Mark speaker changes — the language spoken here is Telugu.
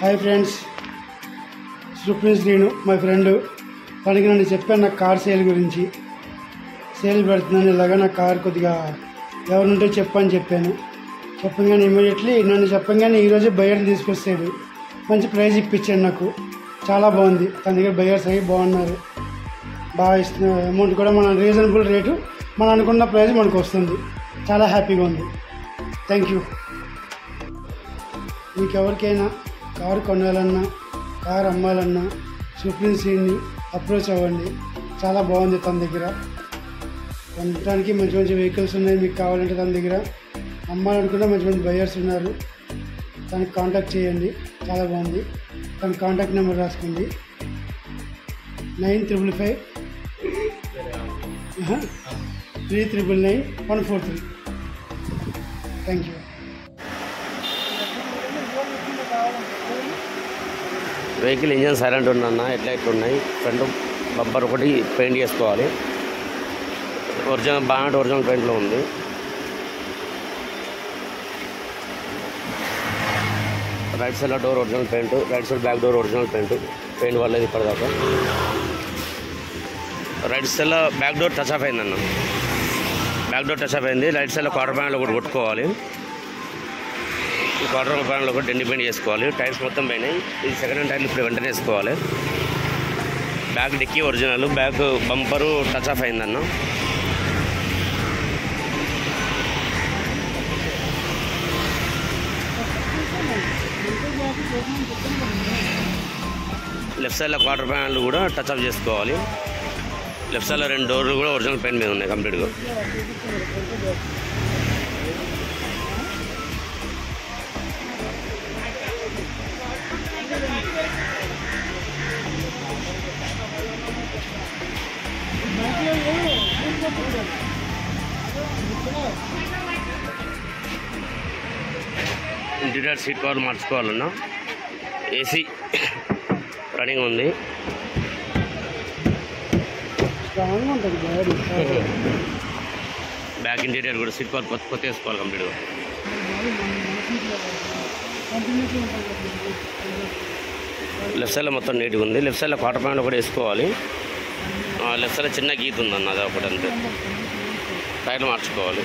Speaker 1: Hi friends, supreme Srinu my friend. తనకి నన్ను చెప్పాను నా కార్ సేల్ గురించి. సేల్ పెడుతున్నాను ఇలాగా, నా కార్ కొద్దిగా ఎవరుంటే చెప్పని చెప్పాను. చెప్పగానే ఇమీడియట్లీ నన్ను చెప్పగానే ఈరోజు బయర్ని తీసుకొస్తాడు. మంచి ప్రైజ్ ఇప్పించాడు నాకు. చాలా బాగుంది. తన దగ్గర బయర్స్ అయ్యి బాగున్నారు, బాగా ఇస్తున్నారు. అమౌంట్ కూడా మన రీజనబుల్ రేటు, మనం అనుకున్న ప్రైజ్ మనకు వస్తుంది. చాలా హ్యాపీగా ఉంది. Thank you. మీకు ఎవరికైనా కారు కొనాలన్నా, కారు అమ్మాలన్నా సుప్రీం శ్రీని అప్రోచ్ అవ్వండి. చాలా బాగుంది తన దగ్గర. కొనడానికి మంచి మంచి వెహికల్స్ ఉన్నాయి. మీకు కావాలంటే తన దగ్గర అమ్మాలనుకున్న మంచి మంచి బయర్స్ ఉన్నారు. తనకి కాంటాక్ట్ చేయండి. చాలా బాగుంది. తన కాంటాక్ట్ నెంబర్ రాసుకోండి. 9555 399 143. Thank you.
Speaker 2: Vehicle engine silent ఉందన్న, హెడ్లైట్లు ఉన్నాయి, ఫ్రంట్ బంపర్ ఒకటి పెయింట్ చేసుకోవాలి. ఒరిజినల్ బాగా ఒరిజినల్ పెయింట్లో ఉంది. రైట్ సైడ్లో door original paint, right side back door original paint వాళ్ళది ఇప్పటిదాకా. రైట్ సైడ్లో బ్యాక్ డోర్ టచ్ ఆఫ్ అయిందన్న, బ్యాక్ డోర్ టచ్ ఆఫ్ అయింది. రైట్ సైడ్లో క్వార్టర్ ప్యానల్ ఒకటి కొట్టుకోవాలి. ఈ క్వార్టర్ ప్యానల్ ఒకటి డెండి పెయింట్ చేసుకోవాలి. టైర్స్ మొత్తం పోయినాయి. ఇది సెకండ్ హ్యాండ్ టైర్లు ఇప్పుడు వెంటనే వేసుకోవాలి. Back dicky original, back bumper touch off అయిందన్న. లెఫ్ట్ సైడ్లో క్వార్టర్ ప్యానల్ కూడా టచ్ ఆఫ్ చేసుకోవాలి. లెఫ్ట్ సైడ్లో 2 డోర్లు కూడా ఒరిజినల్ పెయింట్ మీద ఉన్నాయి కంప్లీట్గా. ఇంటీరియర్ సీట్ కవర్ మార్చుకోవాలన్నా. ఏసీ రన్నింగ్ ఉంది. బ్యాక్ ఇంటీరియర్ కూడా సీట్ కవర్ కొత్త వేసుకోవాలి కంప్లీట్గా. లెఫ్ట్ సైడ్లో మొత్తం నీట్గా ఉంది. లెఫ్ట్ సైడ్లో క్వార్టర్ ప్యాంట్ కూడా వేసుకోవాలి. లెఫ్ట్ సైడ్లో చిన్న గీత ఉందన్న, అది ఒకటి అంతే. టైర్లు మార్చుకోవాలి.